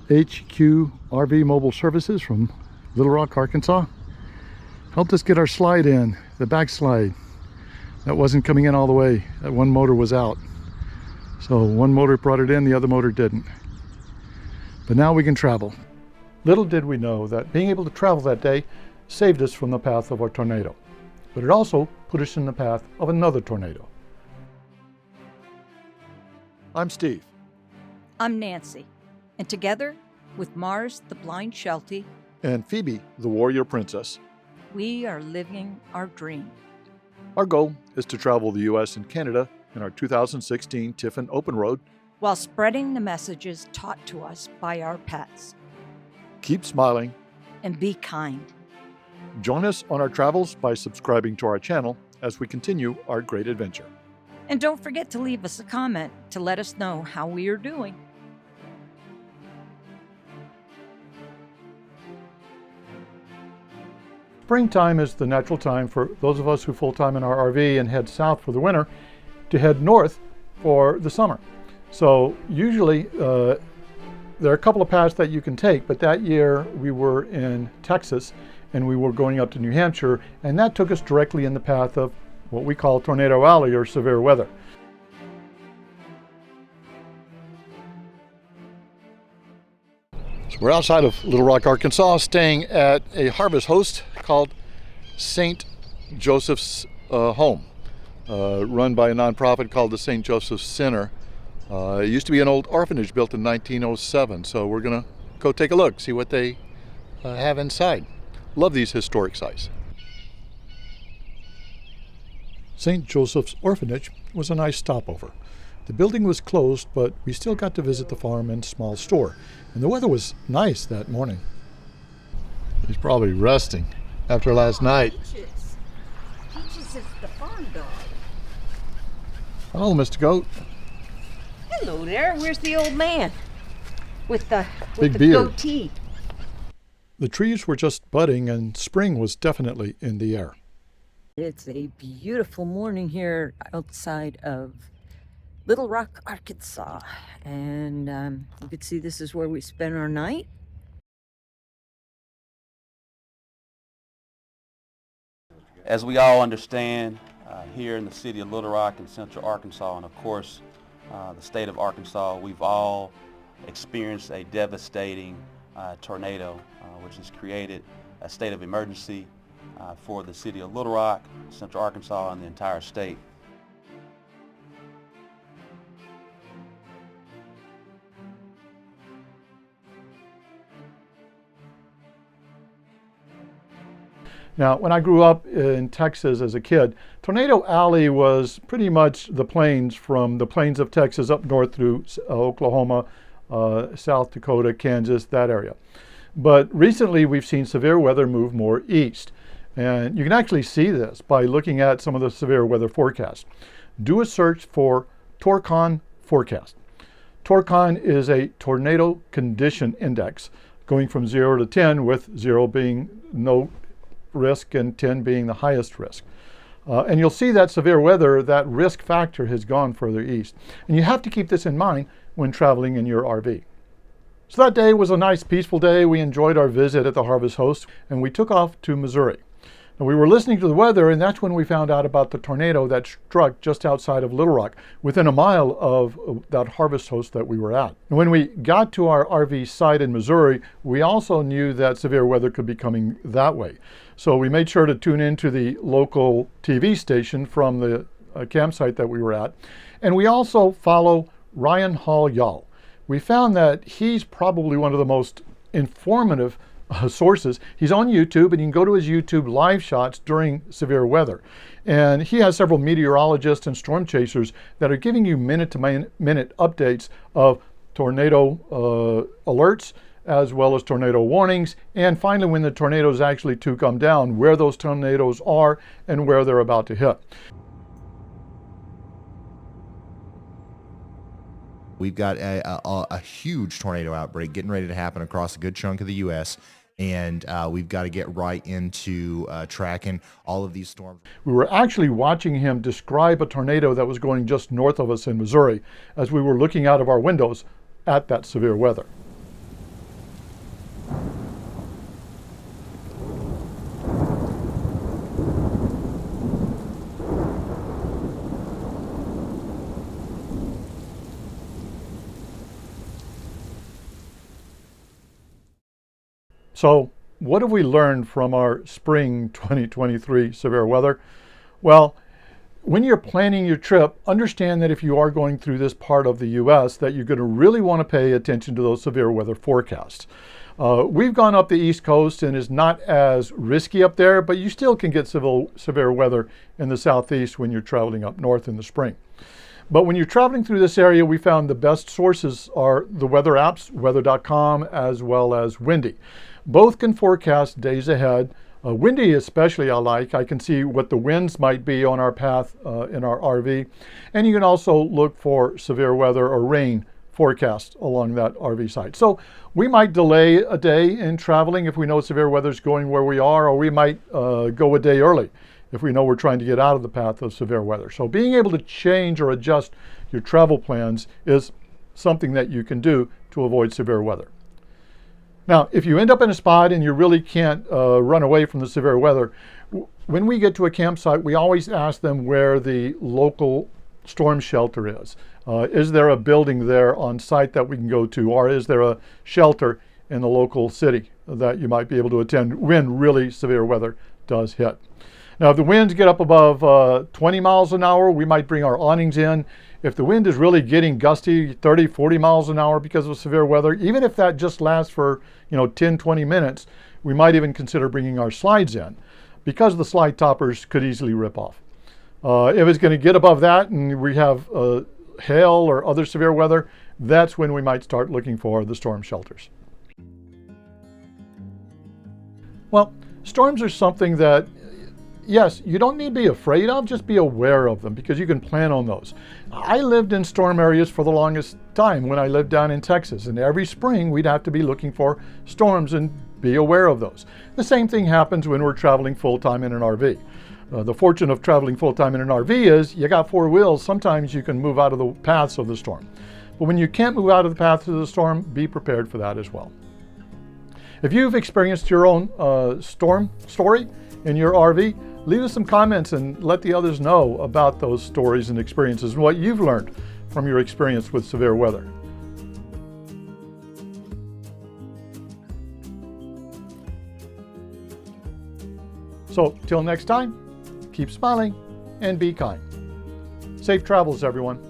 HQ RV Mobile Services from Little Rock, Arkansas. Helped us get our slide in, the backslide. That wasn't coming in all the way. That one motor was out. So one motor brought it in, the other motor didn't. But now we can travel. Little did we know that being able to travel that day saved us from the path of a tornado. But it also put us in the path of another tornado. I'm Steve. I'm Nancy, and together with Mars the Blind Sheltie And Phoebe, the Warrior Princess. we are living our dream. Our goal is to travel the US and Canada in our 2016 Tiffin Open Road. While spreading the messages taught to us by our pets. Keep smiling. And be kind. Join us on our travels by subscribing to our channel as we continue our great adventure. And don't forget to leave us a comment to let us know how we are doing. Springtime is the natural time for those of us who full-time in our RV and head south for the winter to head north for the summer. So usually there are a couple of paths that you can take, but that year we were in Texas and we were going up to New Hampshire, and that took us directly in the path of what we call Tornado Alley or severe weather. So we're outside of Little Rock, Arkansas, staying at a harvest host called St. Joseph's Home, run by a nonprofit called the St. Joseph's Center. It used to be an old orphanage built in 1907, so we're gonna go take a look, see what they have inside. Love these historic sites. St. Joseph's Orphanage was a nice stopover. The building was closed, but we still got to visit the farm and small store. And the weather was nice that morning. He's probably resting after last night. Peaches is the farm dog. Hello, Mr. Goat. Hello there. Where's the old man? With the Big beard. goatee. The trees were just budding and spring was definitely in the air. It's a beautiful morning here outside of Little Rock, Arkansas. And you can see this is where we spent our night. As we all understand, here in the city of Little Rock in central Arkansas, and of course the state of Arkansas, we've all experienced a devastating tornado, which has created a state of emergency for the city of Little Rock, central Arkansas, and the entire state. Now, when I grew up in Texas as a kid, Tornado Alley was pretty much the plains, from the plains of Texas up north through Oklahoma, South Dakota, Kansas, that area. But recently we've seen severe weather move more east. And you can actually see this by looking at some of the severe weather forecasts. Do a search for Torcon forecast. Torcon is a tornado condition index going from 0 to 10, with 0 being no risk and 10 being the highest risk. And you'll see that severe weather, that risk factor has gone further east. And you have to keep this in mind when traveling in your RV. So that day was a nice peaceful day. We enjoyed our visit at the Harvest Host and we took off to Missouri. And we were listening to the weather, and that's when we found out about the tornado that struck just outside of Little Rock, within a mile of that Harvest Host that we were at. And when we got to our RV site in Missouri, we also knew that severe weather could be coming that way. So we made sure to tune into the local TV station from the campsite that we were at. And we also follow Ryan Hall Yall. We found that he's probably one of the most informative sources. He's on YouTube, and you can go to his YouTube live shots during severe weather. And he has several meteorologists and storm chasers that are giving you minute-to-minute updates of tornado alerts, as well as tornado warnings, and finally when the tornadoes actually do come down, where those tornadoes are and where they're about to hit. We've got a huge tornado outbreak getting ready to happen across a good chunk of the U.S., and we've got to get right into tracking all of these storms. We were actually watching him describe a tornado that was going just north of us in Missouri as we were looking out of our windows at that severe weather. So what have we learned from our spring 2023 severe weather? Well, when you're planning your trip, understand that if you are going through this part of the U.S., that you're going to really want to pay attention to those severe weather forecasts. We've gone up the East Coast and it's not as risky up there, but you still can get severe weather in the Southeast when you're traveling up north in the spring. But when you're traveling through this area, we found the best sources are the weather apps, weather.com, as well as Windy. Both can forecast days ahead. Windy especially I like. I can see what the winds might be on our path in our RV. And you can also look for severe weather or rain forecast along that RV site. So we might delay a day in traveling if we know severe weather is going where we are, or we might go a day early if we know we're trying to get out of the path of severe weather. So being able to change or adjust your travel plans is something that you can do to avoid severe weather. Now, if you end up in a spot and you really can't run away from the severe weather, when we get to a campsite, we always ask them where the local storm shelter is. Is there a building there on site that we can go to, or is there a shelter in the local city that you might be able to attend when really severe weather does hit? Now, if the winds get up above 20 miles an hour, we might bring our awnings in. If the wind is really getting gusty, 30, 40 miles an hour because of severe weather, even if that just lasts for 10, 20 minutes, we might even consider bringing our slides in because the slide toppers could easily rip off. If it's going to get above that and we have hail or other severe weather, that's when we might start looking for the storm shelters. Well, storms are something that, yes, you don't need to be afraid of, just be aware of them because you can plan on those. I lived in storm areas for the longest time when I lived down in Texas, and every spring we'd have to be looking for storms and be aware of those. The same thing happens when we're traveling full-time in an RV. The fortune of traveling full-time in an RV is you got four wheels. Sometimes you can move out of the paths of the storm. But when you can't move out of the paths of the storm, be prepared for that as well. If you've experienced your own storm story in your RV, leave us some comments and let the others know about those stories and experiences and what you've learned from your experience with severe weather. So, till next time, keep smiling and be kind. Safe travels, everyone.